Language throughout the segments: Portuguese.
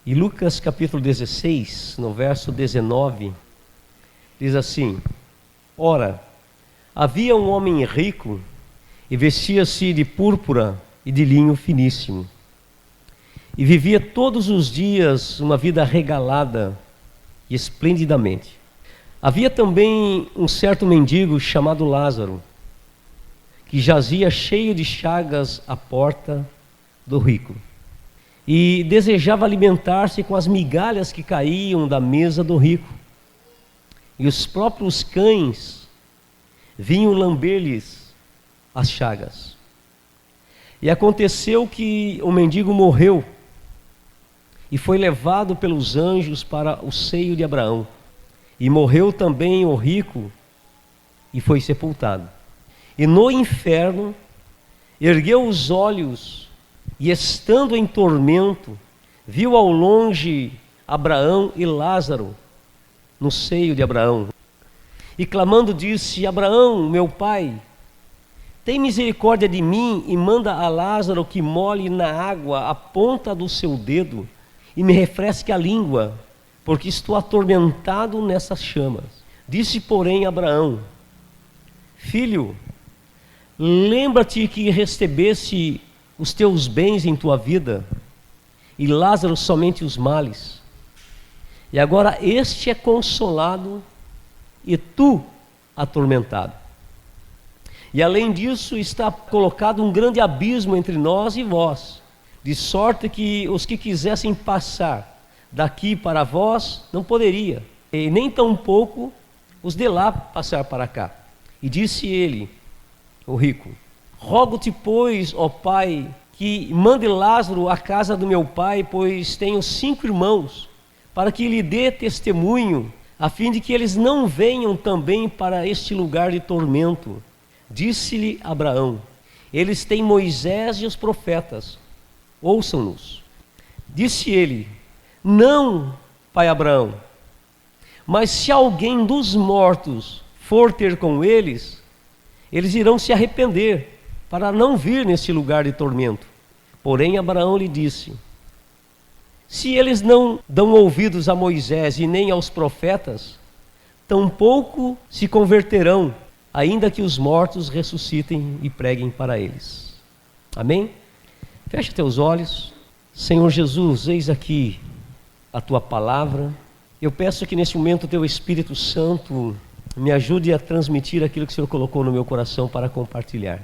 E Lucas capítulo 16, no verso 19, diz assim: Ora, havia um homem rico e vestia-se de púrpura e de linho finíssimo, e vivia todos os dias uma vida regalada e esplendidamente. Havia também um certo mendigo chamado Lázaro, que jazia cheio de chagas à porta do rico, e desejava alimentar-se com as migalhas que caíam da mesa do rico. E os próprios cães vinham lamber-lhes as chagas. E aconteceu que o mendigo morreu e foi levado pelos anjos para o seio de Abraão. E morreu também o rico e foi sepultado. E no inferno ergueu os olhos e, estando em tormento, viu ao longe Abraão e Lázaro no seio de Abraão. E clamando disse: Abraão, meu pai, tem misericórdia de mim e manda a Lázaro que molhe na água a ponta do seu dedo e me refresque a língua, porque estou atormentado nessas chamas. Disse, porém, Abraão: Filho, lembra-te que recebeste os teus bens em tua vida, e Lázaro somente os males. E agora este é consolado e tu atormentado. E além disso está colocado um grande abismo entre nós e vós, de sorte que os que quisessem passar daqui para vós não poderia, e nem tampouco os de lá passar para cá. E disse ele, o rico: Rogo-te, pois, ó pai, que mande Lázaro à casa do meu pai, pois tenho 5 irmãos, para que lhe dê testemunho, a fim de que eles não venham também para este lugar de tormento. Disse-lhe Abraão: Eles têm Moisés e os profetas, ouçam-nos. Disse ele: Não, pai Abraão, mas se alguém dos mortos for ter com eles, eles irão se arrepender, para não vir nesse lugar de tormento. Porém Abraão lhe disse: Se eles não dão ouvidos a Moisés e nem aos profetas, tampouco se converterão, ainda que os mortos ressuscitem e preguem para eles. Amém? Fecha teus olhos. Senhor Jesus, eis aqui a tua palavra. Eu peço que nesse momento o teu Espírito Santo me ajude a transmitir aquilo que o Senhor colocou no meu coração para compartilhar,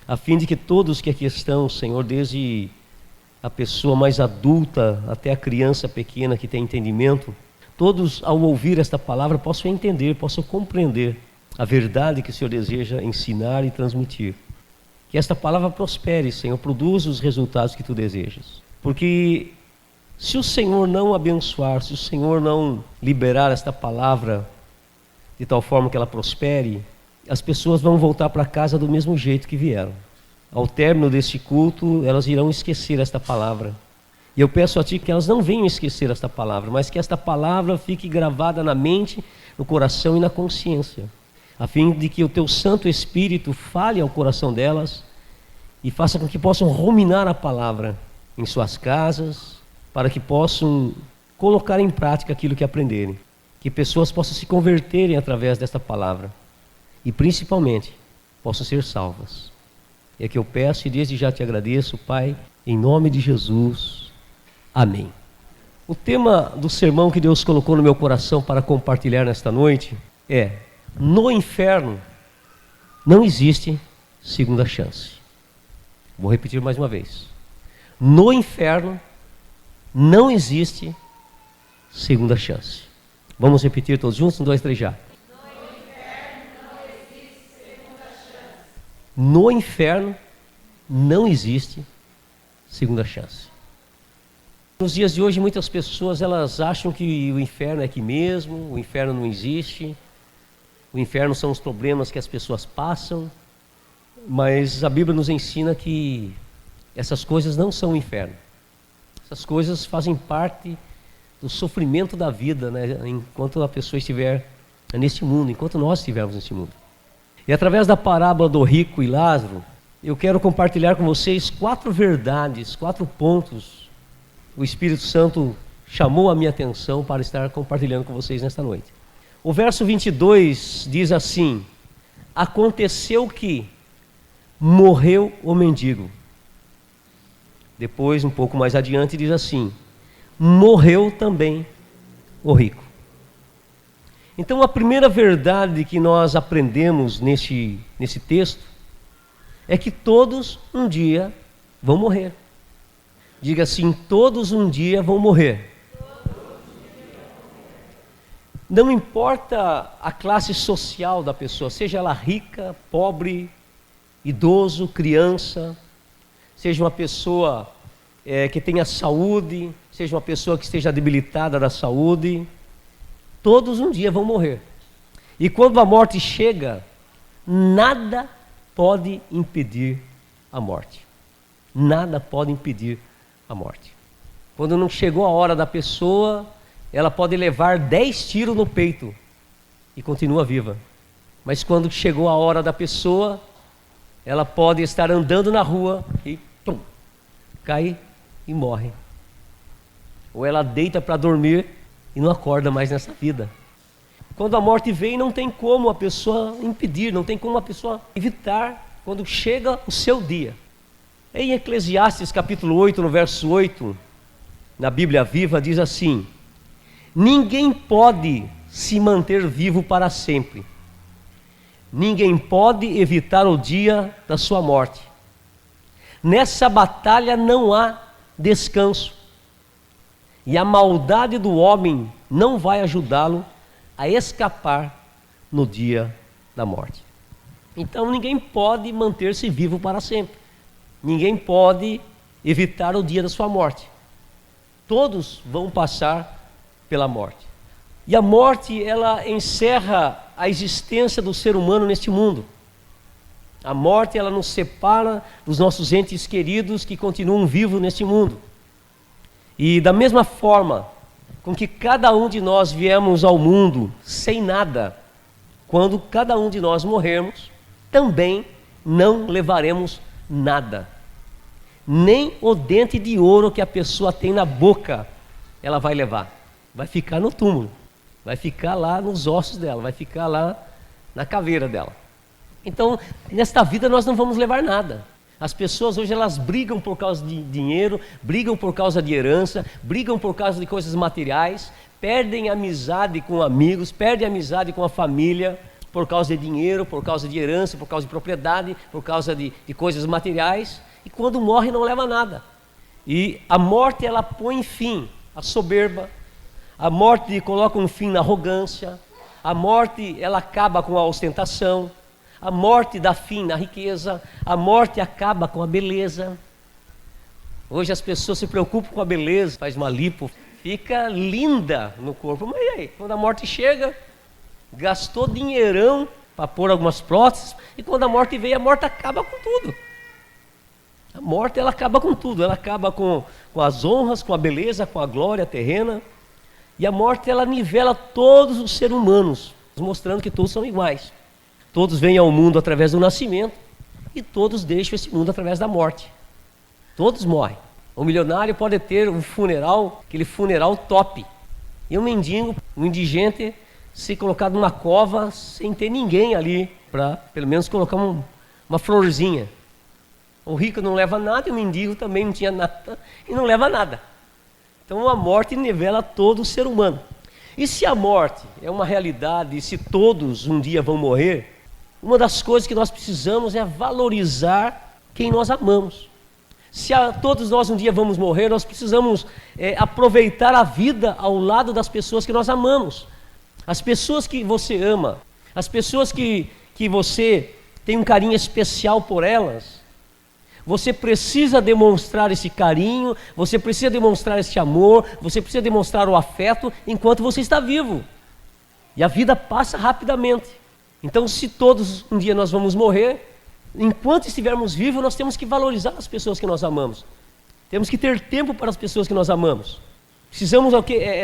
a fim de que todos que aqui estão, Senhor, desde a pessoa mais adulta até a criança pequena que tem entendimento, todos ao ouvir esta palavra possam entender, possam compreender a verdade que o Senhor deseja ensinar e transmitir. Que esta palavra prospere, Senhor, produza os resultados que tu desejas. Porque se o Senhor não abençoar, se o Senhor não liberar esta palavra de tal forma que ela prospere, as pessoas vão voltar para casa do mesmo jeito que vieram. Ao término deste culto, elas irão esquecer esta palavra. E eu peço a Ti que elas não venham esquecer esta palavra, mas que esta palavra fique gravada na mente, no coração e na consciência, a fim de que o Teu Santo Espírito fale ao coração delas e faça com que possam ruminar a palavra em suas casas, para que possam colocar em prática aquilo que aprenderem. Que pessoas possam se converterem através desta palavra e principalmente possam ser salvas. É que eu peço e desde já te agradeço, Pai, em nome de Jesus. Amém. O tema do sermão que Deus colocou no meu coração para compartilhar nesta noite é: no inferno não existe segunda chance. Vou repetir mais uma vez. No inferno não existe segunda chance. Vamos repetir todos juntos? 1, 2, 3, já. No inferno não existe segunda chance. Nos dias de hoje, muitas pessoas elas acham que o inferno é aqui mesmo, o inferno não existe, o inferno são os problemas que as pessoas passam, mas a Bíblia nos ensina que essas coisas não são o inferno. Essas coisas fazem parte do sofrimento da vida, né? Enquanto a pessoa estiver neste mundo, enquanto nós estivermos neste mundo. E através da parábola do rico e Lázaro, eu quero compartilhar com vocês 4 verdades, 4 pontos. O Espírito Santo chamou a minha atenção para estar compartilhando com vocês nesta noite. O verso 22 diz assim: aconteceu que morreu o mendigo. Depois, um pouco mais adiante, diz assim: morreu também o rico. Então, a primeira verdade que nós aprendemos nesse texto é que todos um dia vão morrer. Diga assim: todos um dia vão morrer. Não importa a classe social da pessoa, seja ela rica, pobre, idoso, criança, seja uma pessoa que tenha saúde, seja uma pessoa que esteja debilitada da saúde, todos um dia vão morrer. E quando a morte chega, nada pode impedir a morte. Nada pode impedir a morte. Quando não chegou a hora da pessoa, ela pode levar 10 tiros no peito e continua viva. Mas quando chegou a hora da pessoa, ela pode estar andando na rua e cai e morre. Ou ela deita para dormir e não acorda mais nessa vida. Quando a morte vem, não tem como a pessoa impedir, não tem como a pessoa evitar quando chega o seu dia. Em Eclesiastes capítulo 8, no verso 8, na Bíblia Viva, diz assim: ninguém pode se manter vivo para sempre. Ninguém pode evitar o dia da sua morte. Nessa batalha não há descanso. E a maldade do homem não vai ajudá-lo a escapar no dia da morte. Então ninguém pode manter-se vivo para sempre. Ninguém pode evitar o dia da sua morte. Todos vão passar pela morte. E a morte, ela encerra a existência do ser humano neste mundo. A morte, ela nos separa dos nossos entes queridos que continuam vivos neste mundo. E da mesma forma com que cada um de nós viemos ao mundo sem nada, quando cada um de nós morrermos, também não levaremos nada. Nem o dente de ouro que a pessoa tem na boca, ela vai levar. Vai ficar no túmulo, vai ficar lá nos ossos dela, vai ficar lá na caveira dela. Então, nesta vida nós não vamos levar nada. As pessoas hoje, elas brigam por causa de dinheiro, brigam por causa de herança, brigam por causa de coisas materiais, perdem amizade com amigos, perdem amizade com a família, por causa de dinheiro, por causa de herança, por causa de propriedade, por causa de coisas materiais, e quando morre não leva nada. E a morte, ela põe fim à soberba, a morte coloca um fim na arrogância, a morte, ela acaba com a ostentação, a morte dá fim na riqueza, a morte acaba com a beleza. Hoje as pessoas se preocupam com a beleza, faz uma lipo, fica linda no corpo, mas e aí, quando a morte chega, gastou dinheirão para pôr algumas próteses, e quando a morte veio, a morte acaba com tudo. A morte, ela acaba com tudo, ela acaba com as honras, com a beleza, com a glória terrena, e a morte, ela nivela todos os seres humanos, mostrando que todos são iguais. Todos vêm ao mundo através do nascimento e todos deixam esse mundo através da morte. Todos morrem. O milionário pode ter um funeral, aquele funeral top. E o mendigo, o indigente, se colocar numa cova sem ter ninguém ali para pelo menos colocar uma florzinha. O rico não leva nada e o mendigo também não tinha nada e não leva nada. Então a morte nivela todo o ser humano. E se a morte é uma realidade e se todos um dia vão morrer, uma das coisas que nós precisamos é valorizar quem nós amamos. Se todos nós um dia vamos morrer, nós precisamos aproveitar a vida ao lado das pessoas que nós amamos. As pessoas que você ama, as pessoas que você tem um carinho especial por elas, você precisa demonstrar esse carinho, você precisa demonstrar esse amor, você precisa demonstrar o afeto enquanto você está vivo. E a vida passa rapidamente. Então, se todos um dia nós vamos morrer, enquanto estivermos vivos, nós temos que valorizar as pessoas que nós amamos. Temos que ter tempo para as pessoas que nós amamos. Precisamos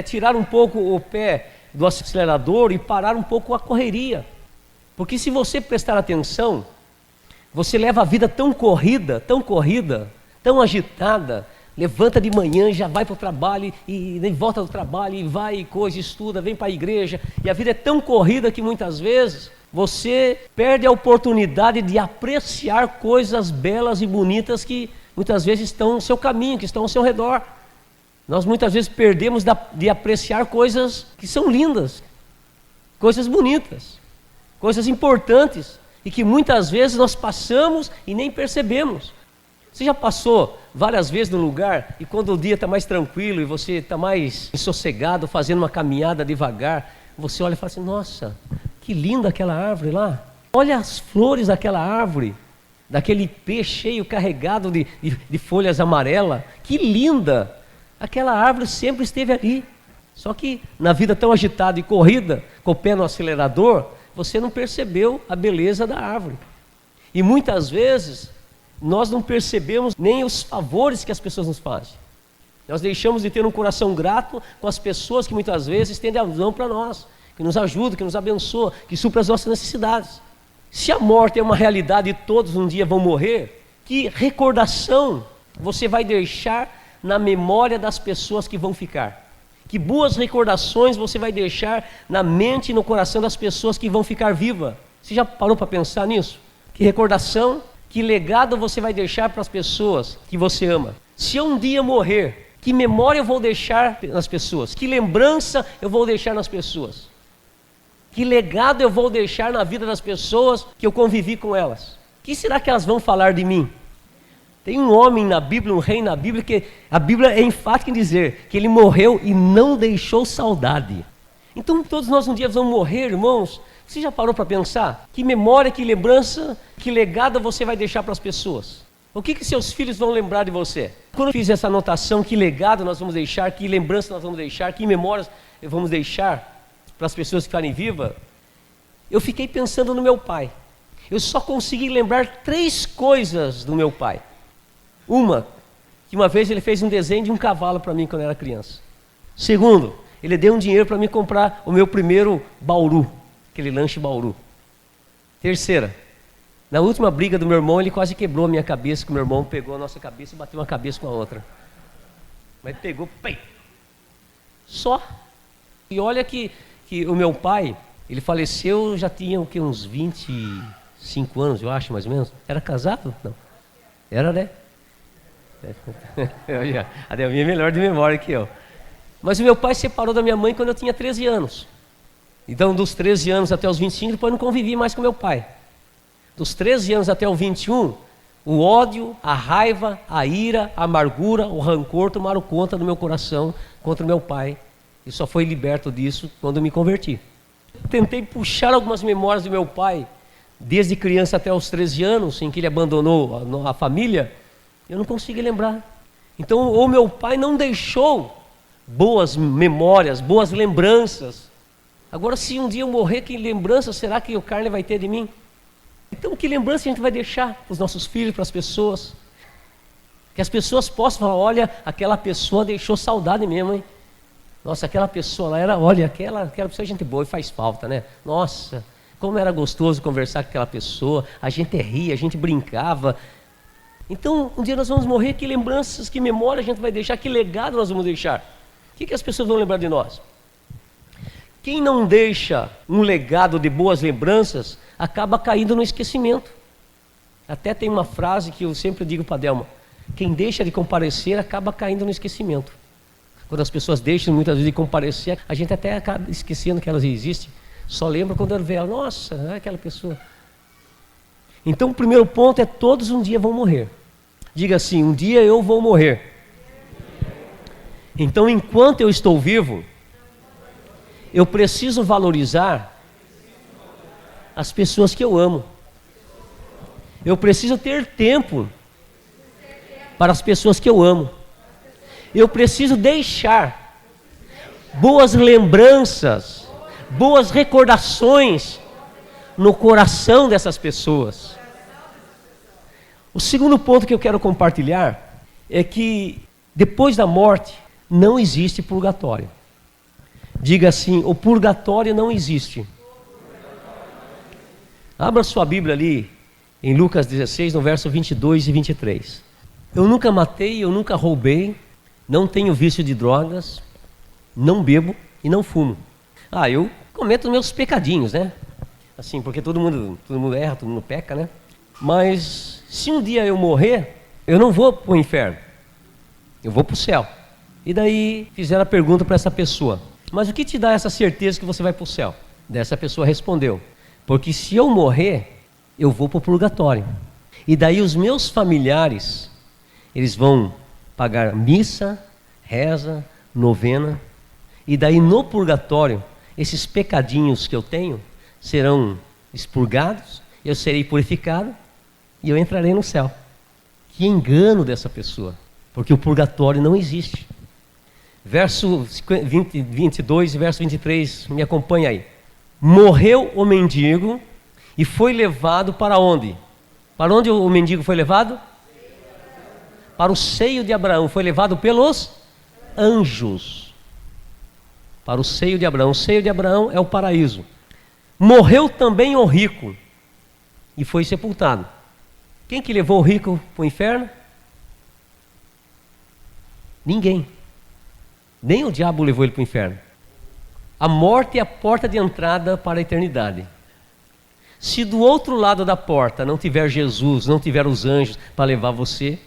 tirar um pouco o pé do acelerador e parar um pouco a correria. Porque se você prestar atenção, você leva a vida tão corrida, tão agitada, Levanta de manhã, já vai para o trabalho e nem volta do trabalho, e vai e coisa, estuda, vem para a igreja. E a vida é tão corrida que muitas vezes você perde a oportunidade de apreciar coisas belas e bonitas que muitas vezes estão no seu caminho, que estão ao seu redor. Nós muitas vezes perdemos de apreciar coisas que são lindas, coisas bonitas, coisas importantes, e que muitas vezes nós passamos e nem percebemos. Você já passou várias vezes num lugar e quando o dia está mais tranquilo e você está mais sossegado, fazendo uma caminhada devagar, você olha e fala assim, nossa, que linda aquela árvore lá. Olha as flores daquela árvore, daquele pé cheio carregado de folhas amarelas. Que linda! Aquela árvore sempre esteve ali. Só que na vida tão agitada e corrida, com o pé no acelerador, você não percebeu a beleza da árvore. E muitas vezes nós não percebemos nem os favores que as pessoas nos fazem. Nós deixamos de ter um coração grato com as pessoas que muitas vezes estendem a mão para nós, que nos ajudam, que nos abençoam, que suprem as nossas necessidades. Se a morte é uma realidade e todos um dia vão morrer, que recordação você vai deixar na memória das pessoas que vão ficar? Que boas recordações você vai deixar na mente e no coração das pessoas que vão ficar vivas? Você já parou para pensar nisso? Que recordação, que legado você vai deixar para as pessoas que você ama? Se eu um dia morrer, que memória eu vou deixar nas pessoas? Que lembrança eu vou deixar nas pessoas? Que legado eu vou deixar na vida das pessoas que eu convivi com elas? O que será que elas vão falar de mim? Tem um homem na Bíblia, um rei na Bíblia, que a Bíblia é enfática em dizer que ele morreu e não deixou saudade. Então todos nós um dia vamos morrer, irmãos. Você já parou para pensar? Que memória, que lembrança, que legado você vai deixar para as pessoas? O que seus filhos vão lembrar de você? Quando eu fiz essa anotação, que legado nós vamos deixar, que lembrança nós vamos deixar, que memórias vamos deixar para as pessoas que ficarem vivas, eu fiquei pensando no meu pai. Eu só consegui lembrar 3 coisas do meu pai. Que uma vez ele fez um desenho de um cavalo para mim quando eu era criança. Segundo, ele deu um dinheiro para mim comprar o meu primeiro bauru, aquele lanche bauru. Terceira, na última briga do meu irmão, ele quase quebrou a minha cabeça, que o meu irmão pegou a nossa cabeça e bateu uma cabeça com a outra. Mas pegou, pei! Só. E olha que o meu pai, ele faleceu, já tinha o que, uns 25 anos, eu acho, mais ou menos. Era casado? Não. Era, né? A Delminha é melhor de memória que eu. Mas o meu pai se separou da minha mãe quando eu tinha 13 anos. Então, dos 13 anos até os 25, depois eu não convivi mais com meu pai. Dos 13 anos até os 21, o ódio, a raiva, a ira, a amargura, o rancor tomaram conta do meu coração contra o meu pai. E só foi liberto disso quando eu me converti. Tentei puxar algumas memórias do meu pai, desde criança até os 13 anos, em que ele abandonou a família, eu não consegui lembrar. Então, o meu pai não deixou boas memórias, boas lembranças. Agora, se um dia eu morrer, que lembrança será que o carne vai ter de mim? Então, que lembrança a gente vai deixar para os nossos filhos, para as pessoas? Que as pessoas possam falar, olha, aquela pessoa deixou saudade mesmo, hein? Nossa, aquela pessoa lá era, olha, aquela pessoa é gente boa e faz falta, né? Nossa, como era gostoso conversar com aquela pessoa, a gente ria, a gente brincava. Então, um dia nós vamos morrer, que lembranças, que memória a gente vai deixar, que legado nós vamos deixar? O que as pessoas vão lembrar de nós? Quem não deixa um legado de boas lembranças, acaba caindo no esquecimento. Até tem uma frase que eu sempre digo para a Delma, quem deixa de comparecer, acaba caindo no esquecimento. Quando as pessoas deixam muitas vezes de comparecer, a gente até acaba esquecendo que elas existem. Só lembra quando vê ela, nossa, é aquela pessoa. Então o primeiro ponto é todos um dia vão morrer. Diga assim, um dia eu vou morrer. Então enquanto eu estou vivo, eu preciso valorizar as pessoas que eu amo. Eu preciso ter tempo para as pessoas que eu amo. Eu preciso deixar boas lembranças, boas recordações no coração dessas pessoas. O segundo ponto que eu quero compartilhar é que depois da morte não existe purgatório. Diga assim, o purgatório não existe. Abra sua Bíblia ali em Lucas 16, no verso 22 e 23. Eu nunca matei, eu nunca roubei, não tenho vício de drogas, não bebo e não fumo. Eu cometo meus pecadinhos, né? Assim, porque todo mundo erra, todo mundo peca, né? Mas se um dia eu morrer, eu não vou para o inferno, eu vou para o céu. E daí fizeram a pergunta para essa pessoa: mas o que te dá essa certeza que você vai para o céu? Dessa pessoa respondeu: porque se eu morrer, eu vou para o purgatório. E daí os meus familiares, eles vão pagar missa, reza, novena. E daí no purgatório, esses pecadinhos que eu tenho serão expurgados, eu serei purificado e eu entrarei no céu. Que engano dessa pessoa, porque o purgatório não existe. Verso 22 e verso 23, me acompanha aí. Morreu o mendigo e foi levado para onde? Para onde o mendigo foi levado? Para o seio de Abraão. Foi levado pelos anjos para o seio de Abraão. O seio de Abraão é o paraíso. Morreu também o rico e foi sepultado. Quem que levou o rico para o inferno? Ninguém. Nem o diabo levou ele para o inferno. A morte é a porta de entrada para a eternidade. Se do outro lado da porta não tiver Jesus, não tiver os anjos para levar você,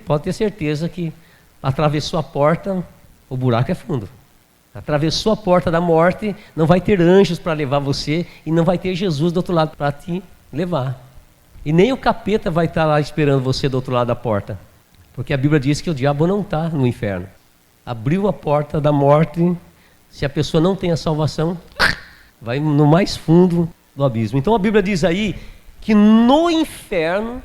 pode ter certeza que atravessou a porta, o buraco é fundo. Atravessou a porta da morte, não vai ter anjos para levar você e não vai ter Jesus do outro lado para te levar. E nem o capeta vai estar lá esperando você do outro lado da porta, porque a Bíblia diz que o diabo não está no inferno. Abriu a porta da morte, se a pessoa não tem a salvação, vai no mais fundo do abismo. Então a Bíblia diz aí que no inferno,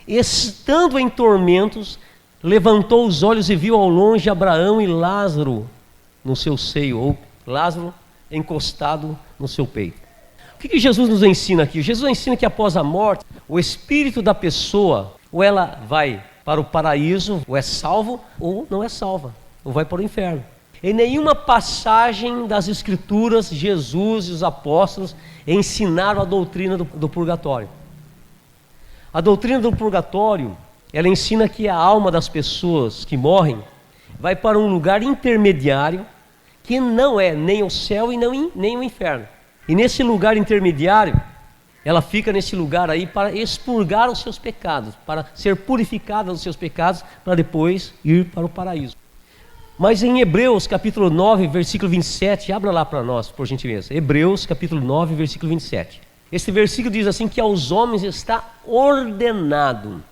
estando em tormentos, levantou os olhos e viu ao longe Abraão e Lázaro no seu seio, ou Lázaro encostado no seu peito. O que Jesus nos ensina aqui? Jesus ensina que após a morte, o espírito da pessoa, ou ela vai para o paraíso, ou é salvo, ou não é salva, ou vai para o inferno. Em nenhuma passagem das Escrituras, Jesus e os apóstolos ensinaram a doutrina do purgatório. A doutrina do purgatório, ela ensina que a alma das pessoas que morrem vai para um lugar intermediário, que não é nem o céu e nem o inferno. E nesse lugar intermediário, ela fica nesse lugar aí para expurgar os seus pecados, para ser purificada dos seus pecados, para depois ir para o paraíso. Mas em Hebreus capítulo 9, versículo 27, abra lá para nós, por gentileza. Hebreus capítulo 9, versículo 27. Esse versículo diz assim, que aos homens está ordenado,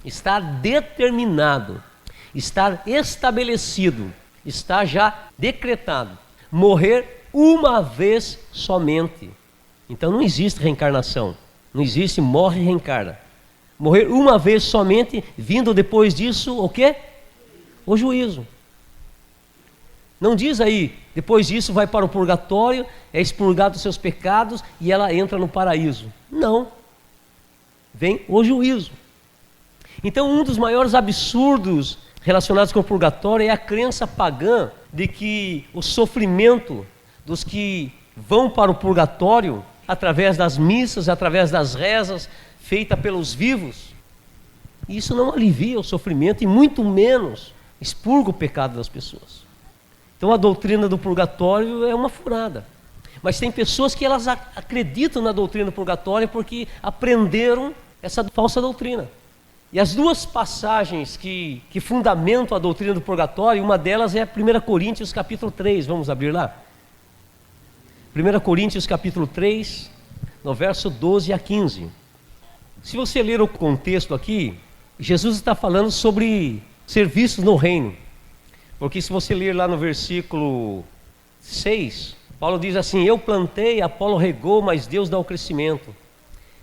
está determinado, está estabelecido, está já decretado, morrer uma vez somente. Então não existe reencarnação, não existe morre e reencarna. Morrer uma vez somente, vindo depois disso o quê? O juízo. Não diz aí, depois disso vai para o purgatório, é expurgado dos seus pecados e ela entra no paraíso. Não. Vem o juízo. Então um dos maiores absurdos relacionados com o purgatório é a crença pagã de que o sofrimento dos que vão para o purgatório, através das missas, através das rezas feitas pelos vivos, isso não alivia o sofrimento e muito menos expurga o pecado das pessoas. Então a doutrina do purgatório é uma furada. Mas tem pessoas que elas acreditam na doutrina do purgatório porque aprenderam essa falsa doutrina. E as duas passagens que fundamentam a doutrina do purgatório, uma delas é 1 Coríntios capítulo 3, vamos abrir lá. 1 Coríntios capítulo 3, no verso 12 a 15. Se você ler o contexto aqui, Jesus está falando sobre serviços no reino. Porque se você ler lá no versículo 6, Paulo diz assim, eu plantei, Apolo regou, mas Deus dá o crescimento.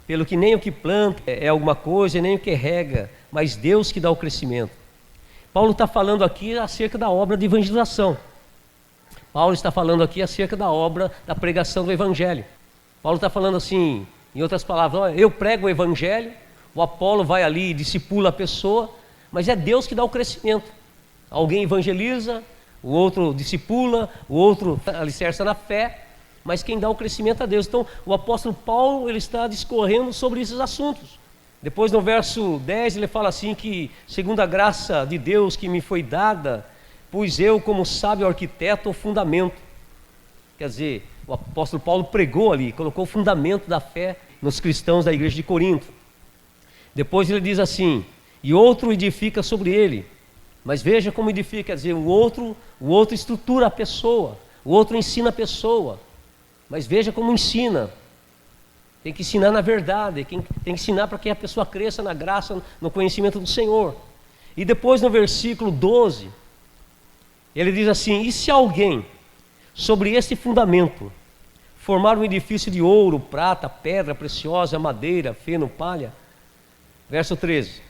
Pelo que nem o que planta é alguma coisa, nem o que rega, mas Deus que dá o crescimento. Paulo está falando aqui acerca da obra de evangelização. Paulo está falando aqui acerca da obra da pregação do evangelho. Paulo está falando assim, em outras palavras, olha, eu prego o evangelho, o Apolo vai ali e discipula a pessoa, mas é Deus que dá o crescimento. Alguém evangeliza, o outro discipula, o outro alicerça na fé, mas quem dá o crescimento é Deus. Então o apóstolo Paulo ele está discorrendo sobre esses assuntos Depois no verso 10 ele fala assim que, segundo a graça de Deus que me foi dada, pus eu como sábio arquiteto o fundamento. Quer dizer, o apóstolo Paulo pregou ali, colocou o fundamento da fé nos cristãos da igreja de Corinto. Depois ele diz assim, e outro edifica sobre ele. Mas veja como edifica, quer dizer, o outro estrutura a pessoa, o outro ensina a pessoa. Mas veja como ensina. Tem que ensinar na verdade, tem que ensinar para que a pessoa cresça na graça, no conhecimento do Senhor. E depois no versículo 12, ele diz assim, e se alguém, sobre este fundamento, formar um edifício de ouro, prata, pedra preciosa, madeira, feno, palha. Verso 13,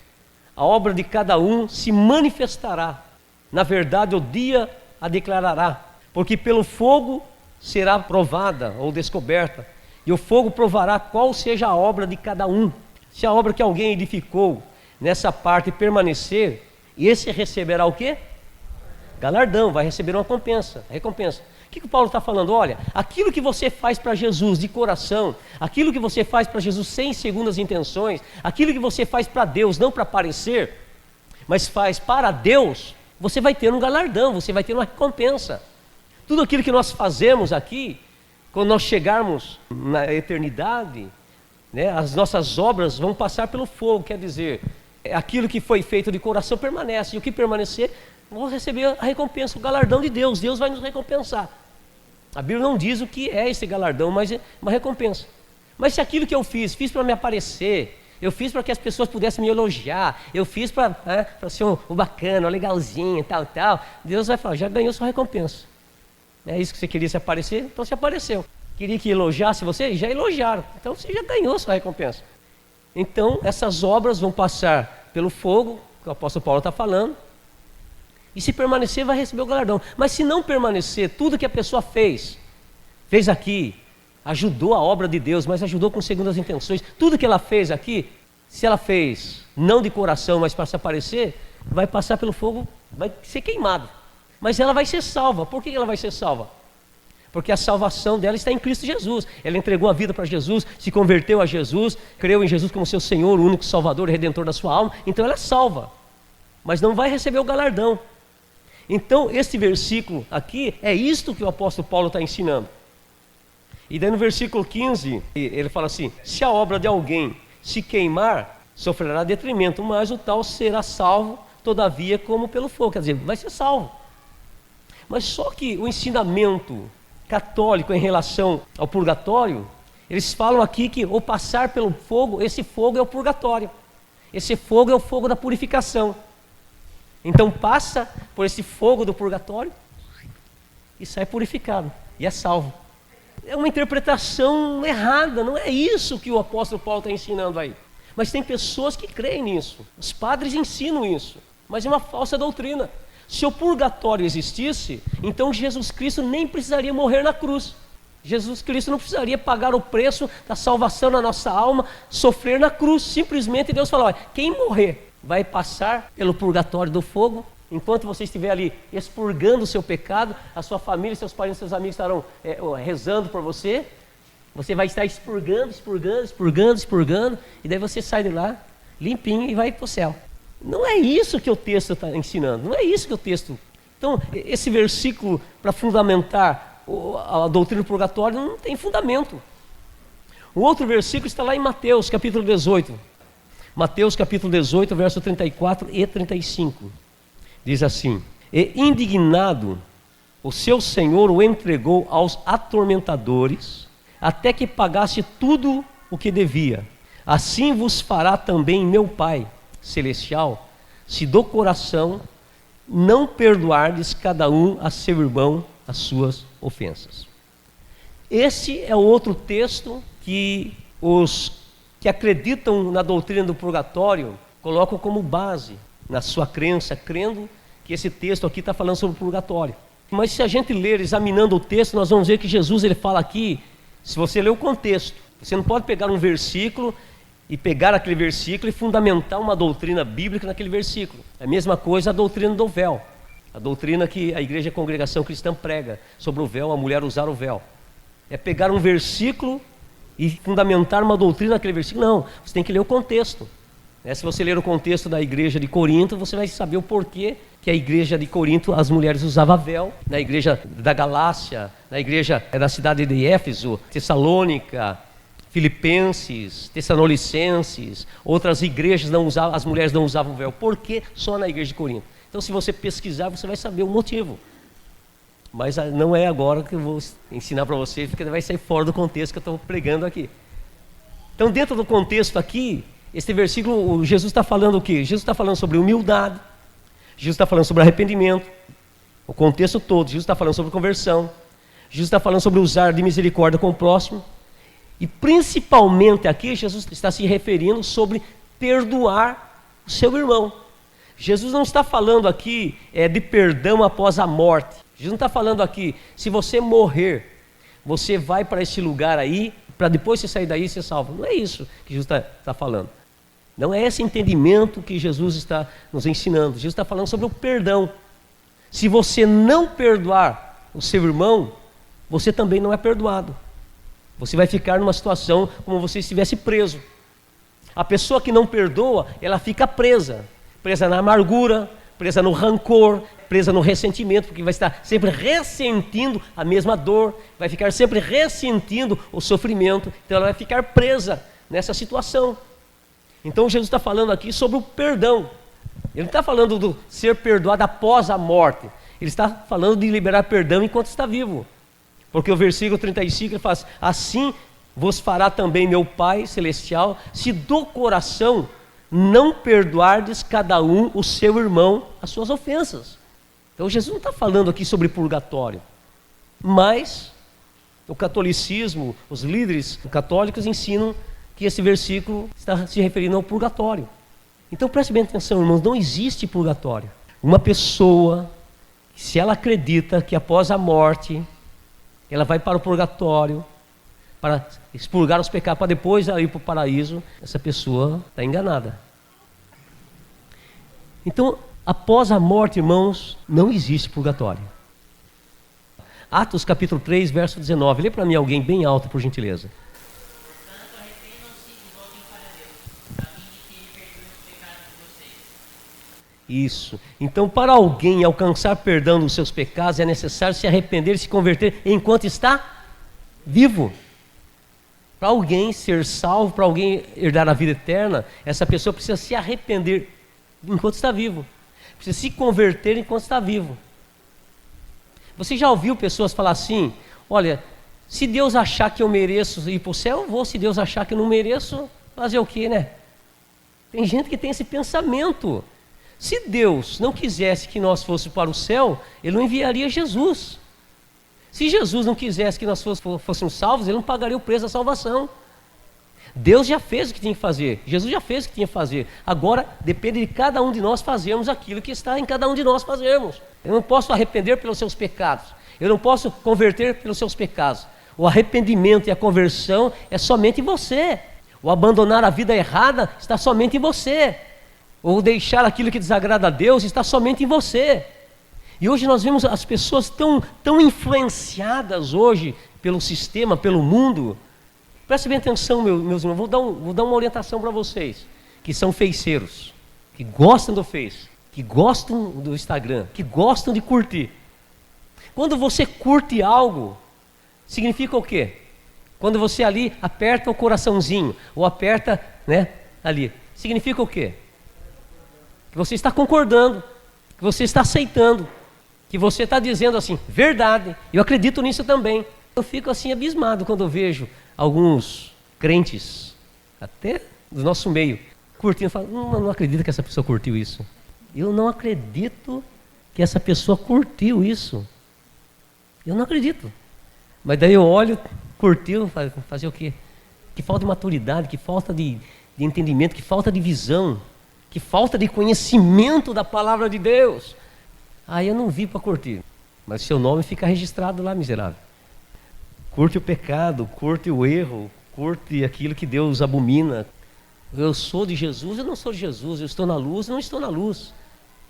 a obra de cada um se manifestará, na verdade o dia a declarará, porque pelo fogo será provada ou descoberta, e o fogo provará qual seja a obra de cada um. Se a obra que alguém edificou nessa parte permanecer, esse receberá o quê? Galardão, vai receber uma recompensa. O que o Paulo está falando? Olha, aquilo que você faz para Jesus de coração, aquilo que você faz para Jesus sem segundas intenções, aquilo que você faz para Deus, não para aparecer, mas faz para Deus, você vai ter um galardão, você vai ter uma recompensa. Tudo aquilo que nós fazemos aqui, quando nós chegarmos na eternidade, né, as nossas obras vão passar pelo fogo, quer dizer, aquilo que foi feito de coração permanece, e o que permanecer, vamos receber a recompensa, o galardão de Deus. Deus vai nos recompensar. A Bíblia não diz o que é esse galardão, mas é uma recompensa. Mas se aquilo que eu fiz para me aparecer, eu fiz para que as pessoas pudessem me elogiar, eu fiz para ser um bacana, um legalzinho, tal, Deus vai falar, já ganhou sua recompensa. É isso que você queria se aparecer? Então você apareceu. Queria que elogiasse você? Já elogiaram. Então você já ganhou sua recompensa. Então essas obras vão passar pelo fogo, que o apóstolo Paulo está falando, e se permanecer vai receber o galardão. Mas se não permanecer, tudo que a pessoa fez aqui, ajudou a obra de Deus, mas ajudou com segundas intenções, tudo que ela fez aqui, se ela fez não de coração, mas para se aparecer, vai passar pelo fogo, vai ser queimado. Mas ela vai ser salva. Por que ela vai ser salva? Porque a salvação dela está em Cristo Jesus. Ela entregou a vida para Jesus, se converteu a Jesus, creu em Jesus como seu Senhor, o único Salvador e Redentor da sua alma, então ela é salva, mas não vai receber o galardão. Então esse versículo aqui é isto que o apóstolo Paulo está ensinando. E daí no versículo 15 ele fala assim, se a obra de alguém se queimar, sofrerá detrimento, mas o tal será salvo, todavia como pelo fogo, quer dizer, vai ser salvo. Mas só que o ensinamento católico em relação ao purgatório, eles falam aqui que o passar pelo fogo, esse fogo é o purgatório, esse fogo é o fogo da purificação. Então passa por esse fogo do purgatório e sai purificado, e é salvo. É uma interpretação errada, não é isso que o apóstolo Paulo está ensinando aí. Mas tem pessoas que creem nisso, os padres ensinam isso, mas é uma falsa doutrina. Se o purgatório existisse, então Jesus Cristo nem precisaria morrer na cruz. Jesus Cristo não precisaria pagar o preço da salvação na nossa alma, sofrer na cruz. Simplesmente Deus falou, olha, quem morrer vai passar pelo purgatório do fogo. Enquanto você estiver ali expurgando o seu pecado, a sua família, seus parentes, seus amigos estarão rezando por você. Você vai estar expurgando, e daí você sai de lá limpinho e vai para o céu. Não é isso que o texto está ensinando, não é isso que o texto... Então, esse versículo para fundamentar a doutrina do purgatório não tem fundamento. O outro versículo está lá em Mateus, capítulo 18. Mateus, capítulo 18, verso 34 e 35. Diz assim, e indignado, o seu senhor o entregou aos atormentadores, até que pagasse tudo o que devia. Assim vos fará também meu Pai celestial, se do coração não perdoardes cada um a seu irmão as suas ofensas. Esse é o outro texto que os que acreditam na doutrina do purgatório colocam como base na sua crença, crendo que esse texto aqui está falando sobre o purgatório. Mas se a gente ler examinando o texto, nós vamos ver que Jesus ele fala aqui, se você ler o contexto, você não pode pegar um versículo e pegar aquele versículo e fundamentar uma doutrina bíblica naquele versículo. É a mesma coisa a doutrina do véu, a doutrina que a igreja, a congregação cristã prega sobre o véu, a mulher usar o véu. É pegar um versículo e fundamentar uma doutrina naquele versículo. Não, você tem que ler o contexto. Se você ler o contexto da igreja de Corinto, você vai saber o porquê que a igreja de Corinto, as mulheres usavam véu. Na igreja da Galácia, na igreja da cidade de Éfeso, Tessalônica, Filipenses, Tessalonicenses, outras igrejas não usavam, as mulheres não usavam véu. Por que só na igreja de Corinto? Então, se você pesquisar, você vai saber o motivo. Mas não é agora que eu vou ensinar para vocês, porque vai sair fora do contexto que eu estou pregando aqui. Então, dentro do contexto aqui, este versículo, Jesus está falando o quê? Jesus está falando sobre humildade, Jesus está falando sobre arrependimento, o contexto todo. Jesus está falando sobre conversão, Jesus está falando sobre usar de misericórdia com o próximo, e principalmente aqui Jesus está se referindo sobre perdoar o seu irmão. Jesus não está falando aqui de perdão após a morte. Jesus não está falando aqui, se você morrer, você vai para esse lugar aí, para depois você sair daí e ser salvo. Não é isso que Jesus está falando. Não é esse entendimento que Jesus está nos ensinando. Jesus está falando sobre o perdão. Se você não perdoar o seu irmão, você também não é perdoado. Você vai ficar numa situação como se estivesse preso. A pessoa que não perdoa, ela fica presa. Presa na amargura, presa no rancor, presa no ressentimento, porque vai estar sempre ressentindo a mesma dor, vai ficar sempre ressentindo o sofrimento. Então ela vai ficar presa nessa situação. Então Jesus está falando aqui sobre o perdão. Ele não está falando do ser perdoado após a morte. Ele está falando de liberar perdão enquanto está vivo. Porque o versículo 35 ele fala assim, vos fará também meu Pai Celestial, se do coração não perdoardes cada um o seu irmão as suas ofensas. Então Jesus não está falando aqui sobre purgatório. Mas o catolicismo, os líderes católicos ensinam que esse versículo está se referindo ao purgatório. Então preste bem atenção, irmãos, não existe purgatório. Uma pessoa, se ela acredita que após a morte, ela vai para o purgatório, para expurgar os pecados, para depois ir para o paraíso, essa pessoa está enganada. Então, após a morte, irmãos, não existe purgatório. Atos capítulo 3, verso 19. Lê para mim alguém bem alto, por gentileza. Isso. Então, para alguém alcançar perdão dos seus pecados, é necessário se arrepender e se converter enquanto está vivo. Para alguém ser salvo, para alguém herdar a vida eterna, essa pessoa precisa se arrepender enquanto está vivo. Precisa se converter enquanto está vivo. Você já ouviu pessoas falar assim, olha, se Deus achar que eu mereço ir para o céu, eu vou. Se Deus achar que eu não mereço, fazer o quê, né? Tem gente que tem esse pensamento. Se Deus não quisesse que nós fôssemos para o céu, Ele não enviaria Jesus. Se Jesus não quisesse que nós fôssemos salvos, Ele não pagaria o preço da salvação. Deus já fez o que tinha que fazer, Jesus já fez o que tinha que fazer. Agora depende de cada um de nós fazermos aquilo que está em cada um de nós fazermos. Eu não posso arrepender pelos seus pecados, eu não posso converter pelos seus pecados. O arrependimento e a conversão é somente em você. O abandonar a vida errada está somente em você. Ou deixar aquilo que desagrada a Deus está somente em você. E hoje nós vemos as pessoas tão influenciadas hoje pelo sistema, pelo mundo. Preste bem atenção, meus irmãos, vou dar uma orientação para vocês, que são feiçeiros, que gostam do Face, que gostam do Instagram, que gostam de curtir. Quando você curte algo, significa o quê? Quando você ali aperta o coraçãozinho, ou aperta, ali, significa o quê? Que você está concordando, que você está aceitando, que você está dizendo assim, verdade, eu acredito nisso também. Eu fico assim abismado quando eu vejo alguns crentes, até do nosso meio, curtindo, falando, não acredito que essa pessoa curtiu isso. Eu não acredito que essa pessoa curtiu isso. Eu não acredito. Mas daí eu olho, curtiu, fazer o quê? Que falta de maturidade, que falta de entendimento, que falta de visão, que falta de conhecimento da palavra de Deus. Aí eu não vi para curtir, mas seu nome fica registrado lá, miserável. Curte o pecado, curte o erro, curte aquilo que Deus abomina. Eu sou de Jesus, eu não sou de Jesus. Eu estou na luz, eu não estou na luz.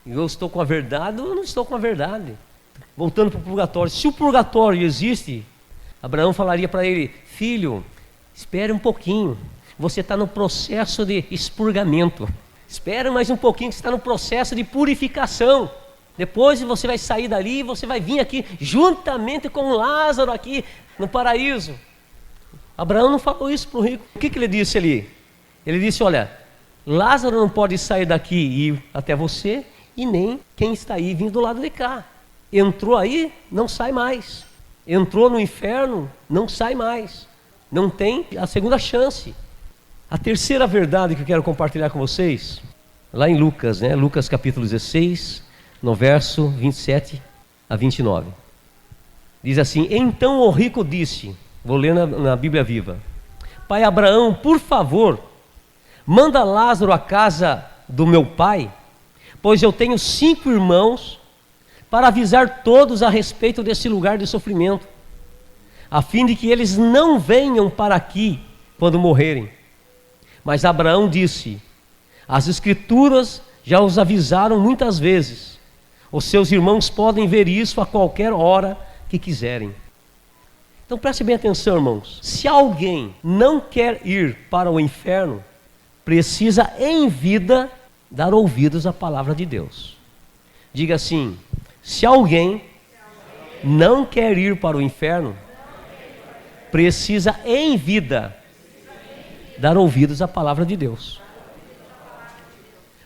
Eu estou com a verdade, eu não estou com a verdade. Voltando para o purgatório. Se o purgatório existe, Abraão falaria para ele, filho, espere um pouquinho. Você está no processo de expurgamento. Espera mais um pouquinho que você está no processo de purificação. Depois você vai sair dali e você vai vir aqui juntamente com Lázaro aqui no paraíso. Abraão não falou isso para o rico. O que ele disse ali? Ele disse, olha, Lázaro não pode sair daqui e ir até você, e nem quem está aí vindo do lado de cá. Entrou aí, não sai mais. Entrou no inferno, não sai mais. Não tem a segunda chance. A terceira verdade que eu quero compartilhar com vocês, lá em Lucas, né? Lucas capítulo 16, no verso 27 a 29. Diz assim, então o rico disse, vou ler na Bíblia Viva, Pai Abraão, por favor, manda Lázaro à casa do meu pai, pois eu tenho 5 irmãos, para avisar todos a respeito desse lugar de sofrimento, a fim de que eles não venham para aqui quando morrerem. Mas Abraão disse, as Escrituras já os avisaram muitas vezes, os seus irmãos podem ver isso a qualquer hora que quiserem. Então preste bem atenção, irmãos, se alguém não quer ir para o inferno, precisa em vida dar ouvidos à palavra de Deus. Diga assim, se alguém não quer ir para o inferno, precisa em vida dar ouvidos à palavra de Deus.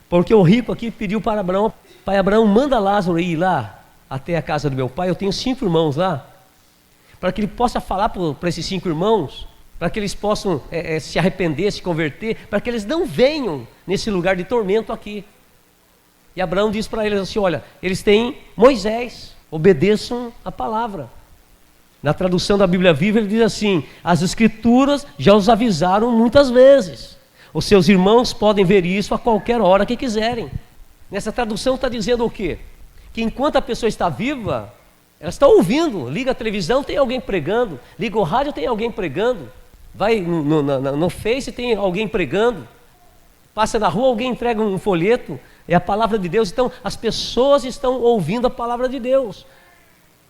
Porque o rico aqui pediu para Abraão, pai Abraão, manda Lázaro ir lá até a casa do meu pai, eu tenho 5 irmãos lá, para que ele possa falar para esses 5 irmãos, para que eles possam se arrepender, se converter, para que eles não venham nesse lugar de tormento aqui. E Abraão disse para eles assim, olha, eles têm Moisés, obedeçam a palavra. Na tradução da Bíblia Viva ele diz assim, as Escrituras já os avisaram muitas vezes, os seus irmãos podem ver isso a qualquer hora que quiserem. Nessa tradução está dizendo o quê? Que enquanto a pessoa está viva, ela está ouvindo, liga a televisão, tem alguém pregando, liga o rádio, tem alguém pregando, vai no Face, tem alguém pregando, passa na rua, alguém entrega um folheto, é a palavra de Deus. Então as pessoas estão ouvindo a palavra de Deus.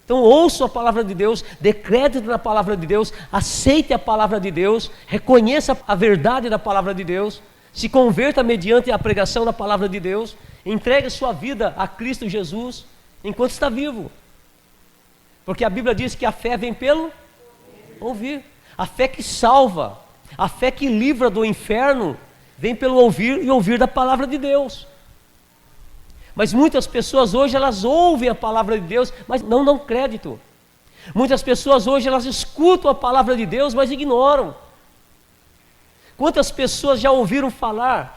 Então ouça a palavra de Deus, dê crédito na palavra de Deus, aceite a palavra de Deus, reconheça a verdade da palavra de Deus, se converta mediante a pregação da palavra de Deus, entregue sua vida a Cristo Jesus enquanto está vivo. Porque a Bíblia diz que a fé vem pelo ouvir. A fé que salva, a fé que livra do inferno, vem pelo ouvir e ouvir da palavra de Deus. Mas muitas pessoas hoje, elas ouvem a palavra de Deus, mas não dão crédito. Muitas pessoas hoje, elas escutam a palavra de Deus, mas ignoram. Quantas pessoas já ouviram falar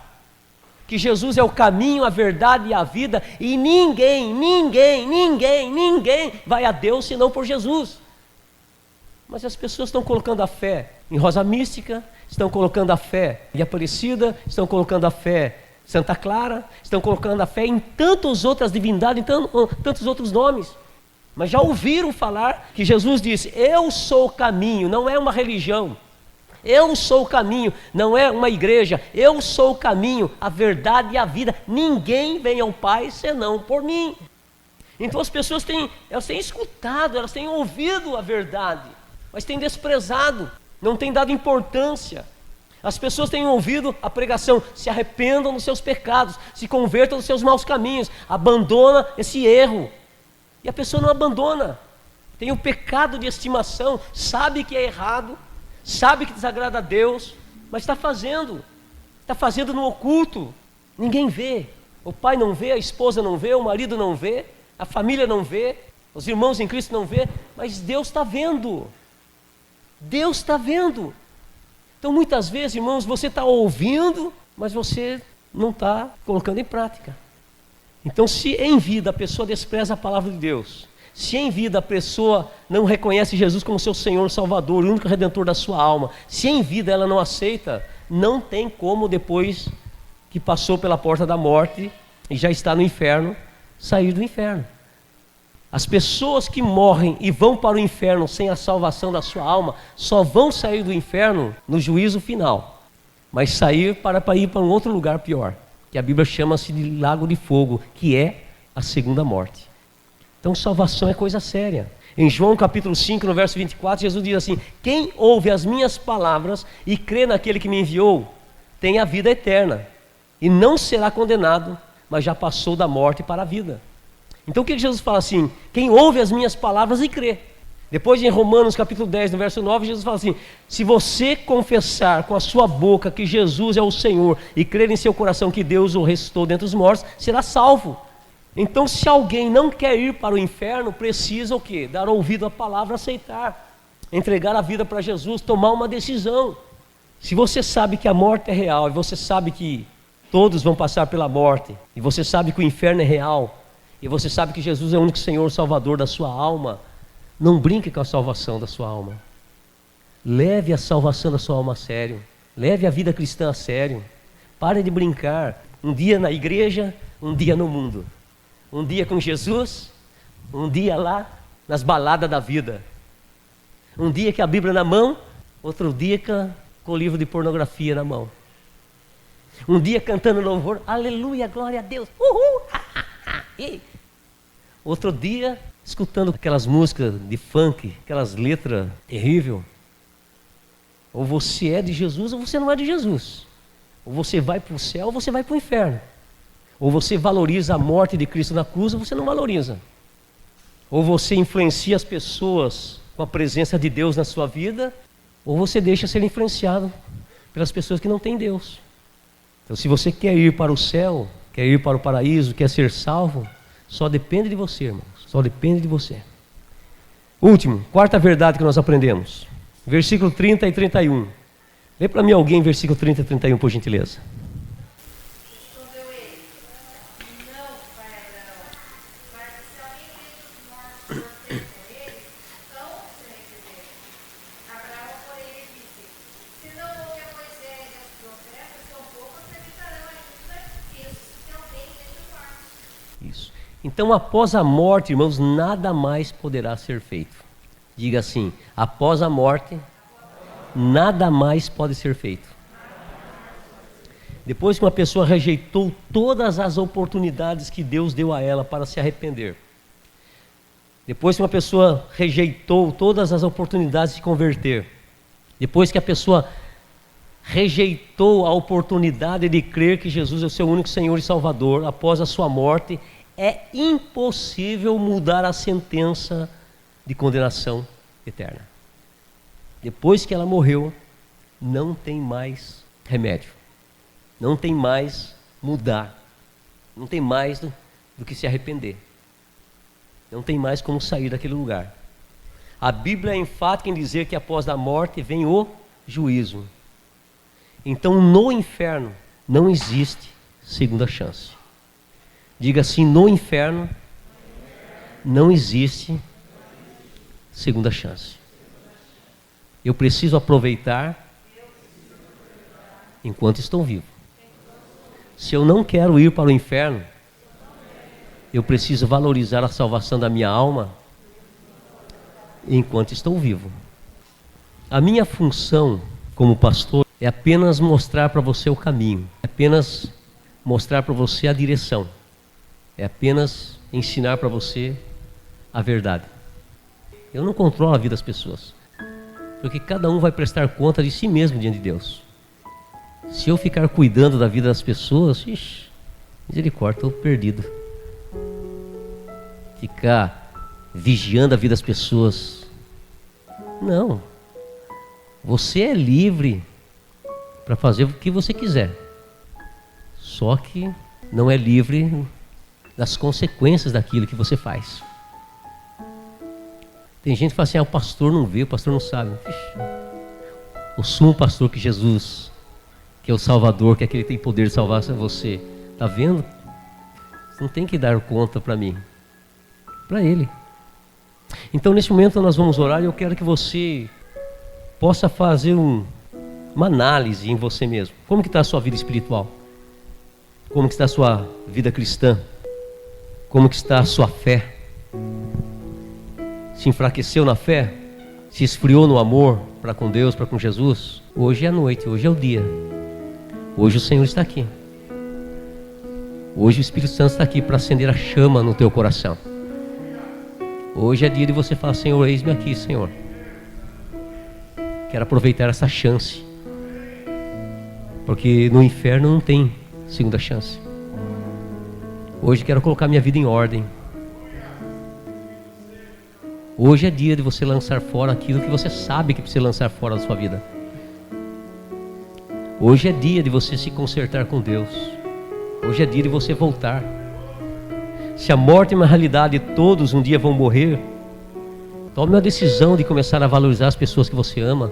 que Jesus é o caminho, a verdade e a vida, e ninguém vai a Deus senão por Jesus. Mas as pessoas estão colocando a fé em Rosa Mística, estão colocando a fé em Aparecida, estão colocando a fé em Santa Clara, estão colocando a fé em tantas outras divindades, em tantos outros nomes. Mas já ouviram falar que Jesus disse, eu sou o caminho, não é uma religião. Eu sou o caminho, não é uma igreja. Eu sou o caminho, a verdade e a vida. Ninguém vem ao Pai senão por mim. Então as pessoas têm escutado, elas têm ouvido a verdade, mas têm desprezado, não têm dado importância. As pessoas têm ouvido a pregação, se arrependam dos seus pecados, se convertam dos seus maus caminhos, abandona esse erro. E a pessoa não abandona, tem o pecado de estimação, sabe que é errado, sabe que desagrada a Deus, mas está fazendo no oculto, ninguém vê, o pai não vê, a esposa não vê, o marido não vê, a família não vê, os irmãos em Cristo não vê, mas Deus está vendo, Deus está vendo. Então muitas vezes, irmãos, você está ouvindo, mas você não está colocando em prática. Então se em vida a pessoa despreza a palavra de Deus, se em vida a pessoa não reconhece Jesus como seu Senhor, Salvador, o único Redentor da sua alma, se em vida ela não aceita, não tem como depois que passou pela porta da morte e já está no inferno, sair do inferno. As pessoas que morrem e vão para o inferno sem a salvação da sua alma, só vão sair do inferno no juízo final, mas sair para ir para um outro lugar pior, que a Bíblia chama-se de lago de fogo, que é a segunda morte. Então salvação é coisa séria. Em João capítulo 5, no verso 24, Jesus diz assim, quem ouve as minhas palavras e crê naquele que me enviou, tem a vida eterna, e não será condenado, mas já passou da morte para a vida. Então o que Jesus fala assim? Quem ouve as minhas palavras e crê. Depois em Romanos capítulo 10, no verso 9, Jesus fala assim: se você confessar com a sua boca que Jesus é o Senhor e crer em seu coração que Deus o ressuscitou dentre os mortos, será salvo. Então se alguém não quer ir para o inferno, precisa o quê? Dar ouvido à palavra, aceitar, entregar a vida para Jesus, tomar uma decisão. Se você sabe que a morte é real, e você sabe que todos vão passar pela morte, e você sabe que o inferno é real, e você sabe que Jesus é o único Senhor Salvador da sua alma, não brinque com a salvação da sua alma. Leve a salvação da sua alma a sério. Leve a vida cristã a sério. Pare de brincar. Um dia na igreja, um dia no mundo. Um dia com Jesus, um dia lá nas baladas da vida. Um dia com a Bíblia na mão, outro dia com o livro de pornografia na mão. Um dia cantando louvor, aleluia, glória a Deus, uhul. Outro dia escutando aquelas músicas de funk, aquelas letras terríveis. Ou você é de Jesus ou você não é de Jesus. Ou você vai para o céu ou você vai para o inferno. Ou você valoriza a morte de Cristo na cruz ou você não valoriza. Ou você influencia as pessoas com a presença de Deus na sua vida, ou você deixa ser influenciado pelas pessoas que não têm Deus. Então se você quer ir para o céu, quer ir para o paraíso, quer ser salvo, só depende de você, irmãos. Só depende de você. Último, quarta verdade que nós aprendemos. Versículo 30 e 31. Lê para mim alguém versículo 30 e 31, por gentileza. Respondeu ele: não, pai Abraão, mas se alguém dentre os mortos for ter com ele, então se receber. Abraão, porém, lhe disse: se não ouve a Moisés e aos profetas, tampouco acreditarão ainda que ressuscite alguém dentre os mortos. Isso. Então, após a morte, irmãos, nada mais poderá ser feito. Diga assim: após a morte, nada mais pode ser feito. Depois que uma pessoa rejeitou todas as oportunidades que Deus deu a ela para se arrepender, depois que uma pessoa rejeitou todas as oportunidades de se converter, depois que a pessoa rejeitou a oportunidade de crer que Jesus é o seu único Senhor e Salvador, após a sua morte, é impossível mudar a sentença de condenação eterna. Depois que ela morreu, não tem mais remédio, não tem mais mudar, não tem mais do que se arrepender, não tem mais como sair daquele lugar. A Bíblia é enfática em dizer que após a morte vem o juízo. Então no inferno não existe segunda chance. Diga assim: no inferno não existe segunda chance. Eu preciso aproveitar enquanto estou vivo. Se eu não quero ir para o inferno, eu preciso valorizar a salvação da minha alma enquanto estou vivo. A minha função como pastor é apenas mostrar para você o caminho, é apenas mostrar para você a direção, é apenas ensinar para você a verdade. Eu não controlo a vida das pessoas, porque cada um vai prestar conta de si mesmo diante de Deus. Se eu ficar cuidando da vida das pessoas, misericórdia, estou perdido. Ficar vigiando a vida das pessoas, não. Você é livre para fazer o que você quiser, só que não é livre das consequências daquilo que você faz. Tem gente que fala assim: o pastor não vê, o pastor não sabe. O sumo pastor que Jesus, que é o Salvador, que é aquele que tem poder de salvar você, está vendo? Você não tem que dar conta para mim, para Ele. Então nesse momento nós vamos orar e eu quero que você possa fazer uma análise em você mesmo. Como que está a sua vida espiritual? Como que está a sua vida cristã? Como que está a sua fé? Se enfraqueceu na fé? Se esfriou no amor para com Deus, para com Jesus? Hoje é a noite, hoje é o dia. Hoje o Senhor está aqui. Hoje o Espírito Santo está aqui para acender a chama no teu coração. Hoje é dia de você falar: Senhor, eis-me aqui, Senhor. Quero aproveitar essa chance, porque no inferno não tem segunda chance. Hoje quero colocar minha vida em ordem. Hoje é dia de você lançar fora aquilo que você sabe que precisa lançar fora da sua vida. Hoje é dia de você se consertar com Deus. Hoje é dia de você voltar. Se a morte é uma realidade e todos um dia vão morrer, tome uma decisão de começar a valorizar as pessoas que você ama.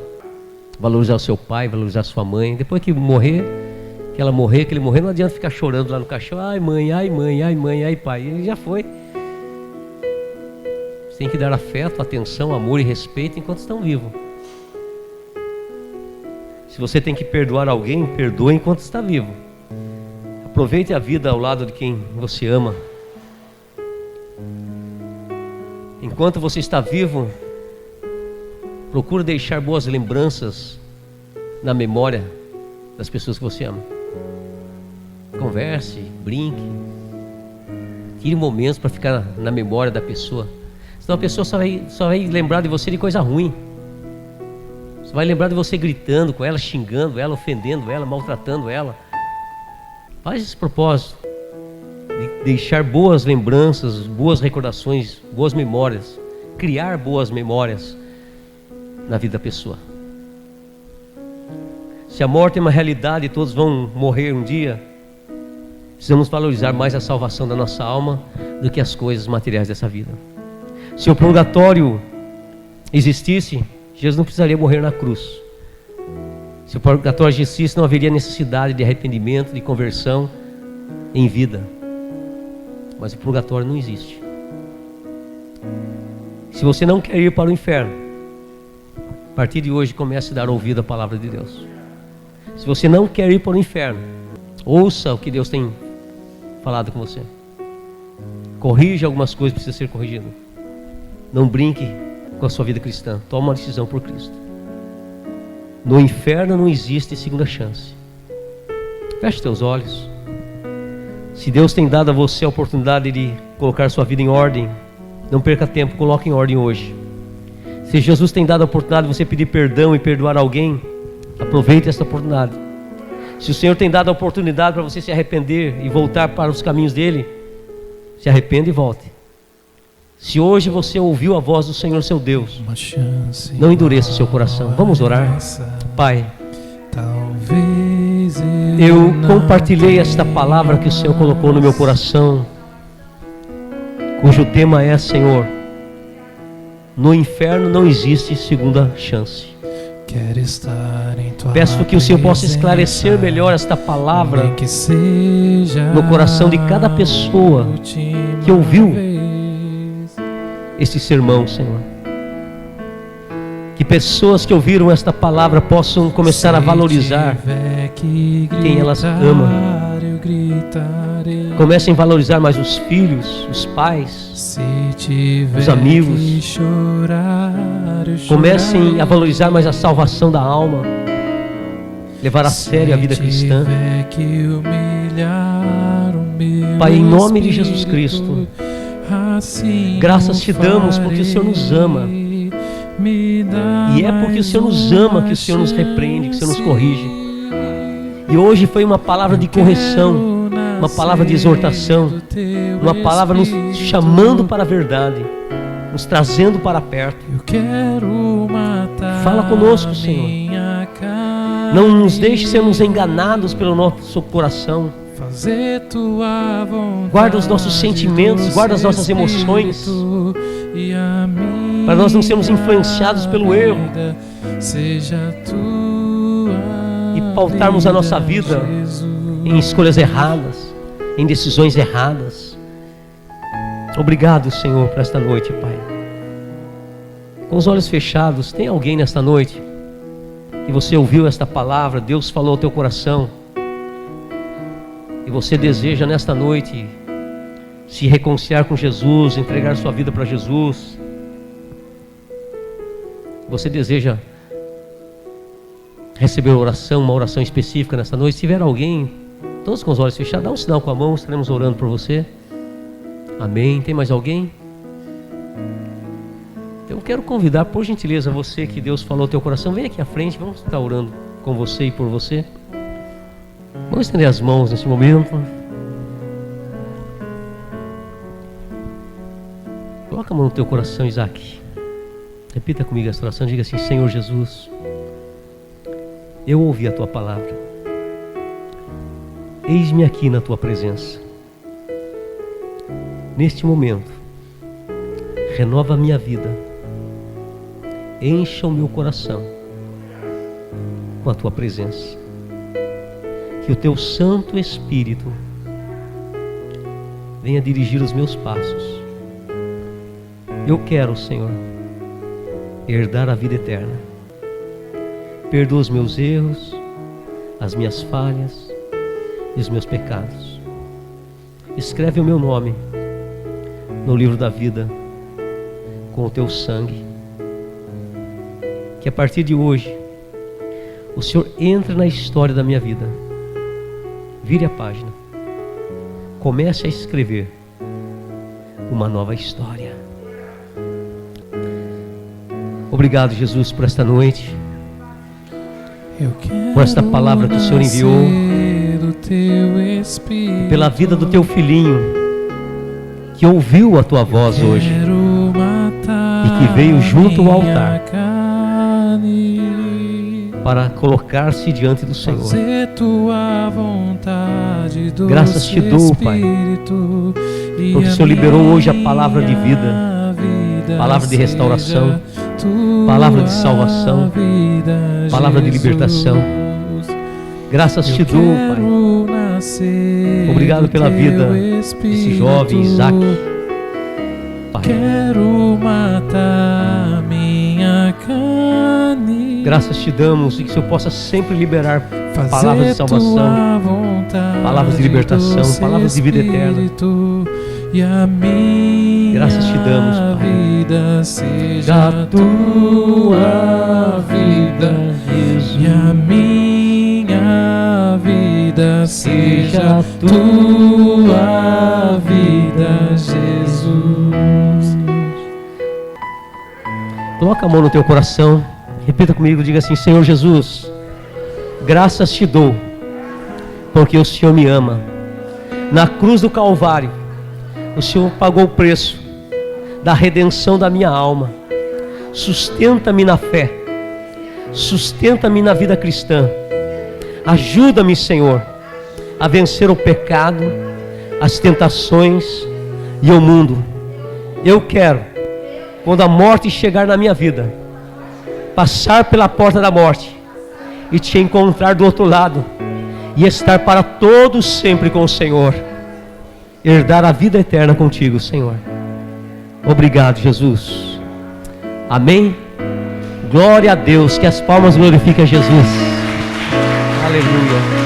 Valorizar o seu pai, valorizar a sua mãe. Depois que morrer, que ela morrer, que ele morrer, não adianta ficar chorando lá no caixão. Ai mãe, ai mãe, ai mãe, ai pai. Ele já foi. Você tem que dar afeto, atenção, amor e respeito enquanto estão vivos. Se você tem que perdoar alguém, perdoe enquanto está vivo. Aproveite a vida ao lado de quem você ama. Enquanto você está vivo, procure deixar boas lembranças na memória das pessoas que você ama. Converse, brinque, tire momentos para ficar na memória da pessoa. Senão a pessoa só vai lembrar de você de coisa ruim. Só vai lembrar de você gritando com ela, xingando ela, ofendendo ela, maltratando ela. Faz esse propósito de deixar boas lembranças, boas recordações, boas memórias. Criar boas memórias na vida da pessoa. Se a morte é uma realidade e todos vão morrer um dia, precisamos valorizar mais a salvação da nossa alma do que as coisas materiais dessa vida. Se o purgatório existisse, Jesus não precisaria morrer na cruz. Se o purgatório existisse, não haveria necessidade de arrependimento, de conversão em vida. Mas o purgatório não existe. Se você não quer ir para o inferno, a partir de hoje comece a dar ouvido à palavra de Deus. Se você não quer ir para o inferno, ouça o que Deus tem falado com você. Corrija algumas coisas que precisam ser corrigidas. Não brinque com a sua vida cristã. Toma uma decisão por Cristo. No inferno não existe segunda chance. Feche teus olhos. Se Deus tem dado a você a oportunidade de colocar sua vida em ordem, não perca tempo, coloque em ordem hoje. Se Jesus tem dado a oportunidade de você pedir perdão e perdoar alguém, aproveite essa oportunidade. Se o Senhor tem dado a oportunidade para você se arrepender e voltar para os caminhos dele, se arrependa e volte. Se hoje você ouviu a voz do Senhor seu Deus, não endureça o seu coração. Vamos orar. Pai, eu compartilhei esta palavra que o Senhor colocou no meu coração, cujo tema é: Senhor, no inferno não existe segunda chance. Peço que o Senhor possa esclarecer melhor esta palavra no coração de cada pessoa que ouviu este sermão, Senhor. Que pessoas que ouviram esta palavra possam começar a valorizar quem elas amam. Comecem a valorizar mais os filhos, os pais, os amigos. Comecem a valorizar mais a salvação da alma. Levar a sério a vida cristã. Pai, em nome de Jesus Cristo, graças te damos porque o Senhor nos ama. E é porque o Senhor nos ama que o Senhor nos repreende, que o Senhor nos corrige. E hoje foi uma palavra de correção, uma palavra de exortação, uma palavra nos chamando para a verdade, nos trazendo para perto. Fala conosco, Senhor. Não nos deixe sermos enganados pelo nosso coração. Guarda os nossos sentimentos, guarda as nossas emoções, para nós não sermos influenciados pelo erro e pautarmos a nossa vida em escolhas erradas, em decisões erradas. Obrigado, Senhor, por esta noite, Pai. Com os olhos fechados, tem alguém nesta noite que você ouviu esta palavra, Deus falou ao teu coração, e você deseja nesta noite se reconciliar com Jesus, entregar sua vida para Jesus? Você deseja receber uma oração específica nesta noite? Se tiver alguém, todos com os olhos fechados, dá um sinal com a mão, estaremos orando por você. Amém. Tem mais alguém? Eu quero convidar, por gentileza, você que Deus falou ao teu coração, vem aqui à frente, vamos estar orando com você e por você. Vamos estender as mãos nesse momento. Coloca a mão no teu coração, Isaac. Repita comigo essa oração. Diga assim: Senhor Jesus, eu ouvi a tua palavra. Eis-me aqui na tua presença. Neste momento, renova a minha vida. Encha o meu coração com a tua presença. Que o teu Santo Espírito venha dirigir os meus passos. Eu quero, Senhor, herdar a vida eterna. Perdoa os meus erros, as minhas falhas e os meus pecados. Escreve o meu nome no livro da vida com o teu sangue. Que a partir de hoje o Senhor entre na história da minha vida. Vire a página. Comece a escrever uma nova história. Obrigado, Jesus, por esta noite, por esta palavra que o Senhor enviou, pela vida do teu filhinho que ouviu a tua voz hoje e que veio junto ao altar para colocar-se diante do Senhor. Graças te dou, Pai, porque o Senhor liberou hoje a palavra de vida, palavra de restauração, palavra de salvação, palavra de libertação. Graças te dou, Pai. Obrigado pela vida desse jovem Isaac, Pai. Quero matar minha carne. Graças te damos e que o Senhor possa sempre liberar palavras de salvação, palavras de libertação, palavras de vida eterna. E a minha graças te damos, Pai. Vida seja a tua vida, Jesus. E a minha vida seja a tua vida, Jesus. Coloca a mão no teu coração, repita comigo, diga assim: Senhor Jesus, graças te dou, porque o Senhor me ama. Na cruz do Calvário, o Senhor pagou o preço da redenção da minha alma. Sustenta-me na fé, sustenta-me na vida cristã. Ajuda-me, Senhor, a vencer o pecado, as tentações e o mundo. Eu quero, quando a morte chegar na minha vida, passar pela porta da morte e te encontrar do outro lado e estar para todos sempre com o Senhor, herdar a vida eterna contigo, Senhor. Obrigado, Jesus. Amém. Glória a Deus. Que as palmas glorifiquem a Jesus. Aleluia.